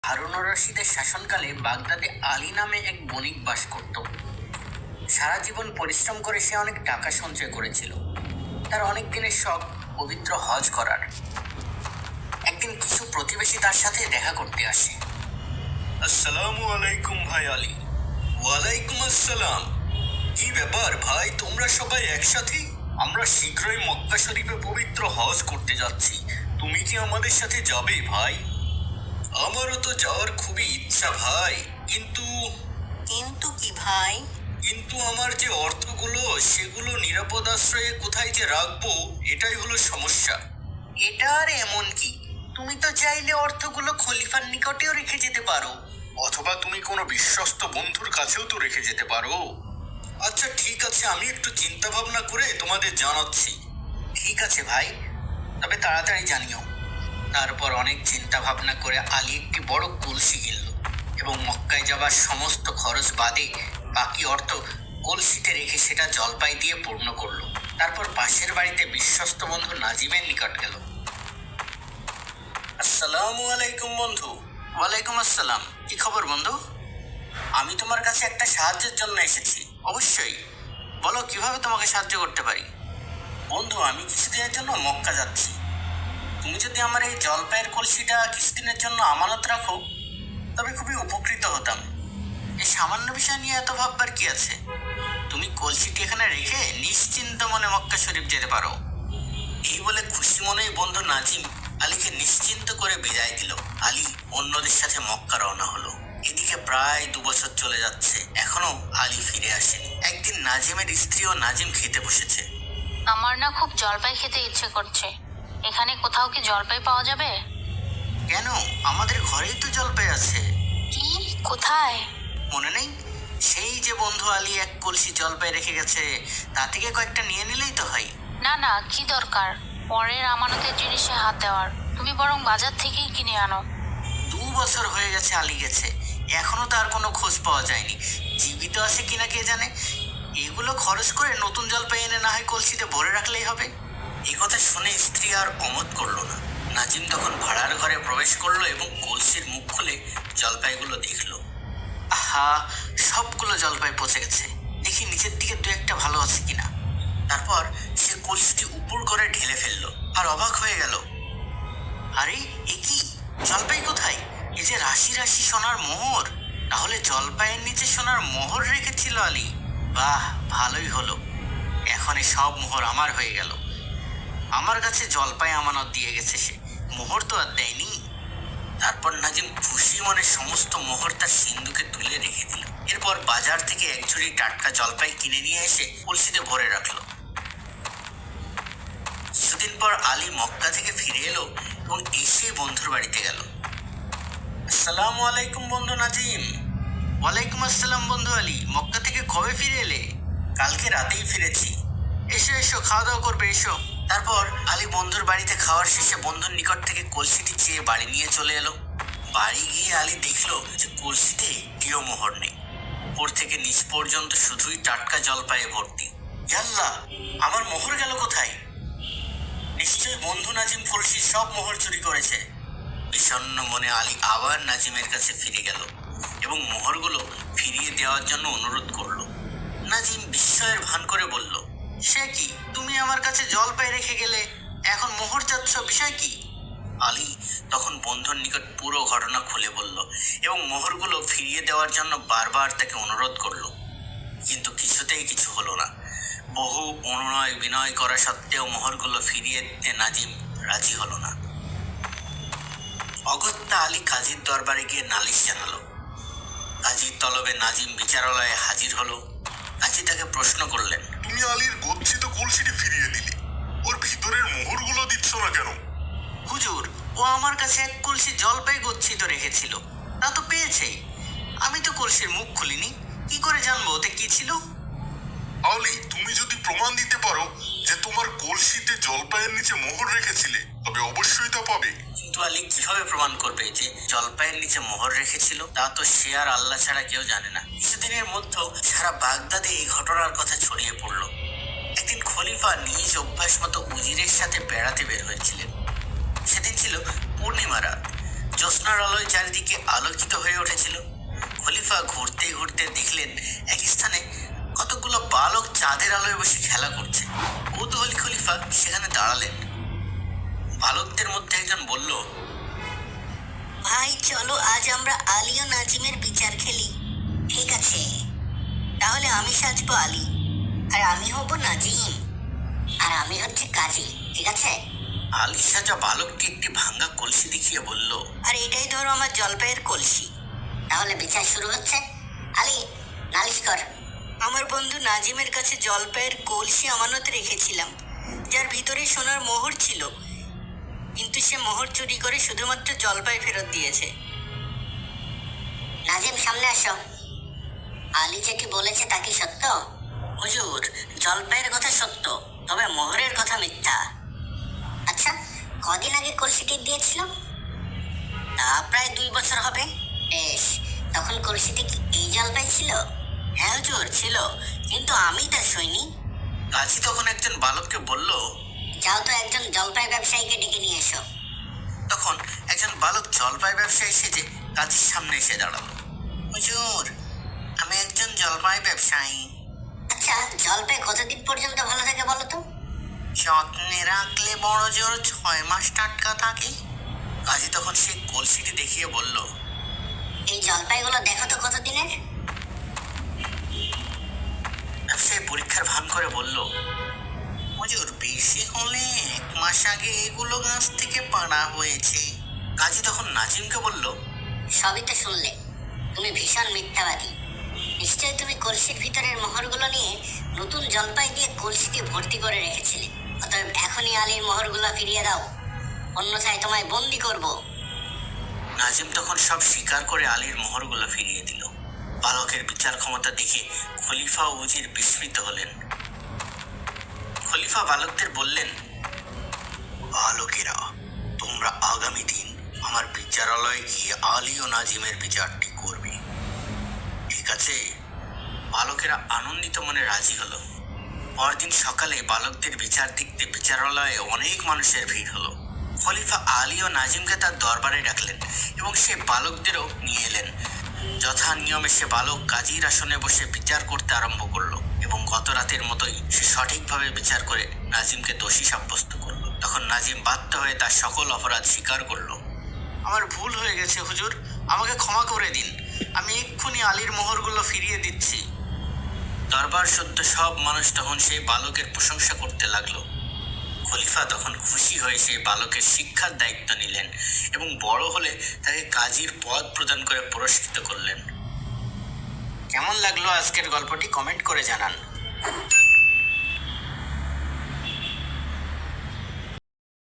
হারুনুর রশিদের শাসনকালে বাগদাদে আলী নামে এক বণিক বাস করত। সারা জীবন পরিশ্রম করে সে অনেক টাকা সঞ্চয় করেছিল। তার অনেক দিনের শখ পবিত্র হজ করার। একদিন কিছু প্রতিবেশী তার সাথে দেখা করতে আসে। আসসালামু আলাইকুম ভাই আলী। ওয়ালাইকুম আসসালাম। কি ব্যাপার ভাই, তোমরা সবাই একসাথে? আমরা শীঘ্রই মক্কা শরীফে পবিত্র হজ করতে যাচ্ছি। তুমি কি আমাদের সাথে যাবে ভাই? আমারও তো যাওয়ার খুবই ইচ্ছা ভাই, কিন্তু কি ভাই? কিন্তু আমার যে অর্থগুলো সেগুলো নিরাপদ আশ্রয়ে কোথায় যে রাখবো, এটাই হলো সমস্যা। এটা আর এমন কি, তুমি তো চাইলে অর্থগুলো খলিফার নিকটেও রেখে যেতে পারো, অথবা তুমি কোনো বিশ্বস্ত বন্ধুর কাছেও তো রেখে যেতে পারো। আচ্ছা ঠিক আছে, আমি একটু চিন্তা ভাবনা করে তোমাদের জানাচ্ছি। ঠিক আছে ভাই, তবে তাড়াতাড়ি জানিও। তারপর অনেক চিন্তা ভাবনা করে আলী একটি বড় কলসি কিনল এবং মক্কায় যাবার সমস্ত খরচ বাদে বাকি অর্থ কলসিতে রেখে সেটা জলপাই দিয়ে পূর্ণ করলো। তারপর পাশের বাড়িতে বিশ্বস্ত বন্ধু নাজিমের নিকট গেল। আসসালামু আলাইকুম বন্ধু। ওয়ালাইকুম আসসালাম। কি খবর বন্ধু? আমি তোমার কাছে একটা সাহায্যের জন্য এসেছি। অবশ্যই, বলো কিভাবে তোমাকে সাহায্য করতে পারি। বন্ধু, আমি কিছুদিনের জন্য মক্কা যাচ্ছি। তুমি যদি আমার এই জলপাইয়ের কলসিটা কিছুদিনের জন্য আমানত রাখো তবে খুবই উপকৃত হতাম। এই সামান্য বিষয় নিয়ে এত ভাববার কি আছে? তুমি কলসিটি এখানে রেখে নিশ্চিন্ত মনে মক্কা শরীফ যেতে পারো। এই বলে খুশি মনেই বন্ধু নাজিম আলীকে নিশ্চিন্ত করে বিদায় দিল। আলী অন্যদের সাথে মক্কা রওনা হলো। এদিকে প্রায় 2 বছর চলে যাচ্ছে, এখনো আলী ফিরে আসেনি। একদিন নাজিমের স্ত্রী ও নাজিম খেতে বসেছে। আমার না খুব জলপাই খেতে ইচ্ছে করছে। এখানে কোথাও কি জলপাই পাওয়া যাবে? কেন, আমাদের ঘরেই তো জলপাই আছে। কি? কোথায়? মনে নেই? সেই যে বন্ধু আলী এক কলসি জলপাই রেখে গেছে, তা থেকে কয়েকটা নিয়ে নিলেই তো হয়। না না, কি দরকার পরের আমানতের জিনিসে হাত দেওয়ার? তুমি বরং বাজার থেকেই কিনে আনো। 2 বছর হয়ে গেছে আলী গেছে, এখনো তার কোনো খোঁজ পাওয়া যায়নি। জীবিত আছে কিনা কে জানে। এগুলো খরচ করে নতুন জলপাই এনে না হয় কলসিতে ভরে রাখলেই হবে। এই কথা শুনে স্ত্রী আর অমত করলো না। নাজিম তখন ভাড়ার ঘরে প্রবেশ করলো এবং কলসির মুখ খুলে জলপাইগুলো দেখলো। আহা, সবগুলো জলপাই পচে গেছে। দেখি নিচের দিকে 2-1টা ভালো আছে কিনা। তারপর সে কলসিটি উপর করে ঢেলে ফেললো আর অবাক হয়ে গেল। আরে এ কি, জলপাই কোথায়? এ যে রাশি রাশি সোনার মোহর। তাহলে জলপাইয়ের নিচে সোনার মোহর রেখেছিল আলী। বাহ, ভালোই হলো। এখন এই সব মোহর আমার হয়ে গেল। আমার কাছে জলপাই আমানত দিয়ে গেছে সে, মোহর তো আর দেয়নি। তারপর নাজিম খুশি মনে সমস্ত মোহর তার সিন্ধুকে তুলে রেখে দিল। এরপর বাজার থেকে 1 ঝুড়ি টাটকা জলপাই কিনে নিয়ে এসে কলসিতে ভরে রাখলো। কিছুদিন পর আলী মক্কা থেকে ফিরে এলো এবং এসে বন্ধুর বাড়িতে গেল। আসসালামু আলাইকুম বন্ধু নাজিম। ওয়ালাইকুম আসসালাম বন্ধু আলী। মক্কা থেকে কবে ফিরে এলে? কালকে রাতেই ফিরেছি। এসো এসো, খাওয়া দাওয়া করবে, এসো। তারপর আলী বন্ধুর বাড়িতে খাওয়ার শেষে বন্ধুর নিকট থেকে কলসিটি চেয়ে বাড়ি নিয়ে চলে এলো। বাড়ি গিয়ে আলী দেখলো যে কলসিতে একটিও মোহর নেই। উপর থেকে নিচ পর্যন্ত শুধুই টাটকা জলপাইয়ে ভর্তি। আল্লাহ, আমার মোহর গেল কোথায়? নিশ্চয়ই বন্ধু নাজিম কলসির সব মোহর চুরি করেছে। বিষণ্ণ মনে আলী আবার নাজিমের কাছে ফিরে গেল এবং মোহরগুলো ফিরিয়ে দেওয়ার জন্য অনুরোধ করলো। নাজিম বিস্ময়ের ভান করে বলল, সে কি, তুমি আমার কাছে জলপাই রেখে গেলে, এখন মোহর চাচ্ছ, বিষয় কি? আলী তখন বন্ধুর নিকট পুরো ঘটনা খুলে বলল এবং মোহরগুলো ফিরিয়ে দেওয়ার জন্য বারবার তাকে অনুরোধ করলো। কিন্তু কিছুতেই কিছু হলো না। বহু অনুনয় বিনয় করা সত্ত্বেও মোহরগুলো ফিরিয়ে দিতে নাজিম রাজি হলো না। অগত্যা আলী কাজীর দরবারে গিয়ে নালিশ জানালো। কাজীর তলবে নাজিম বিচারালয়ে হাজির হলো। কাজী তাকে প্রশ্ন করলেন, তুমি আলীর গচ্ছিত কলসিটি ফিরিয়ে দিলে, ওর ভিতরের মোহরগুলো দিচ্ছ না কেন? হুজুর, ও আমার কাছে এক কলসি জলপাই গচ্ছিত রেখেছিল, তা তো পেয়েছেই। আমি তো কলসির মুখ খুলিনি, কি করে জানবো ওতে কি ছিল? আলী, তুমি যদি প্রমাণ দিতে পারো যে তোমার কলসিতে জলপাইয়ের নিচে মোহর রেখেছিলে, তবে অবশ্যই তা পাবে। কিন্তু আলী কিভাবে প্রমাণ করবে যে জলপাইয়ের নিচে মোহর রেখেছিল? তা তো সে আর আল্লাহ ছাড়া কেউ জানে না। কিছুদিনের মধ্যে সারা বাগদাদে এই ঘটনার কথা ছড়িয়ে পড়ল। একদিন খলিফা নিজ অভ্যাস মতো উজিরের সাথে বেড়াতে বের হয়েছিলেন। সেদিন ছিল পূর্ণিমা রাত। জ্যোৎস্নার আলোয় চারিদিকে আলোকিত হয়ে উঠেছিল। খলিফা ঘুরতে ঘুরতে দেখলেন এক স্থানে কতগুলো বালক চাঁদের আলোয় বসে খেলা করছে। কৌতূহলী খলিফা সেখানে দাঁড়ালেন। বালকদের মধ্যে একজন বলল, ভাই চলো আজ আমরা আলী ও নাজিমের বিচার খেলি। ঠিক আছে, তাহলে আমি সাজবো আলী, আর আমি হব নাজিম, আর আমি হচ্ছে কাজী। ঠিক আছে? আলী সাজা বালকটি একটি ভাঙ্গা কলসি দেখিয়ে বলল, আর এটাই ধরো আমার জলপাইয়ের কলসি। তাহলে বিচার শুরু হচ্ছে। আলী, নালিশ কর। আমার বন্ধু নাজিমের কাছে জলপাইয়ের কলসি আমানত রেখেছিলাম, যার ভিতরে সোনার মোহর ছিল, কিন্তু সে মোহর চুরি করে শুধুমাত্র জলপাই ফেরত দিয়েছে। নাজিম, সামনে আসো। আলী যেটি বলেছে তা কি সত্য? হুজুর, জলপাইয়ের কথা সত্য, তবে মোহরের কথা মিথ্যা। আচ্ছা, কদিন আগে কলসিটি দিয়েছিল? তা প্রায় 2 বছর হবে। বেশ, তখন কলসিটি কি এই জলপাই ছিল? হ্যাঁ হুজুর, ছিল, কিন্তু আমি তা শুইনি। কাজী তখন একজন বালককে বলল, যাও তো একজন জলপাই ব্যবসায়ীকে ডেকে নিয়ে এসো। তখন একজন বালক জলপাই ব্যবসায়ী সেজে কাজীর সামনে এসে দাঁড়ালো। হুজুর, আমি একজন জলপাই ব্যবসায়ী। আচ্ছা, জলপাই কতদিন পর্যন্ত ভালো থাকে বলো তো? যত্নে রাখলে বড় জোর 6 মাস টাটকা থাকে। কাজী তখন সেই কলসিটি দেখিয়ে বলল, এই জলপাইগুলো দেখো তো কতদিনের। ব্যবসায়ী পরীক্ষার ভান করে বলল, হুজুর, বেশি হলে 1 মাস আগে এগুলো গাছ থেকে পাড়া হয়েছে। কাজী তখন নাজিমকে বলল, সবই তো শুনলে, তুমি ভীষণ মিথ্যাবাদী। নিশ্চয়ই তুমি কলসির ভিতরের মোহরগুলো নিয়ে নতুন জলপাই দিয়ে কলসিটি ভর্তি করে রেখেছিলে। অতএব এখনই আলীর মোহরগুলো ফিরিয়ে দাও, অন্যথায় তোমায় বন্দি করব। নাজিম তখন সব স্বীকার করে আলীর মোহরগুলো ফিরিয়ে দিল। বালকের বিচার ক্ষমতা দেখে খলিফা ও উজির বিস্মিত হলেন। খলিফা বালকদের বললেন, বালকেরা, তোমরা আগামী দিন আমার বিচারালয়ে গিয়ে আলী ও নাজিমের বিচারটি করবে। ঠিক আছে? বালকেরা আনন্দিত মনে রাজি হলো। পরদিন সকালে বালকদের বিচার দেখতে বিচারালয়ে অনেক মানুষের ভিড় হলো। খলিফা আলী ও নাজিমকে তার দরবারে ডাকলেন এবং সে বালকদেরও নিয়ে এলেন। যথা নিয়মে সে বালক কাজীর আসনে বসে বিচার করতে আরম্ভ করলো এবং গত রাতের মতোই সে সঠিকভাবে বিচার করে নাজিমকে দোষী সাব্যস্ত করলো। তখন নাজিম বাধ্য হয়ে তার সকল অপরাধ স্বীকার করলো। আমার ভুল হয়ে গেছে হুজুর, আমাকে ক্ষমা করে দিন, আমি এক্ষুনি আলীর মোহরগুলো ফিরিয়ে দিচ্ছি। দরবার সদ্য সব মানুষ তখন সেই বালকের প্রশংসা করতে লাগলো। খলিফা তখন খুশি হয়ে সেই বালকের শিক্ষার দায়িত্ব নিলেন এবং বড় হলে তাকে কাজীর পদ প্রদান করে পুরস্কৃত করলেন। কেমন লাগলো আজকের গল্পটি কমেন্ট করে জানান।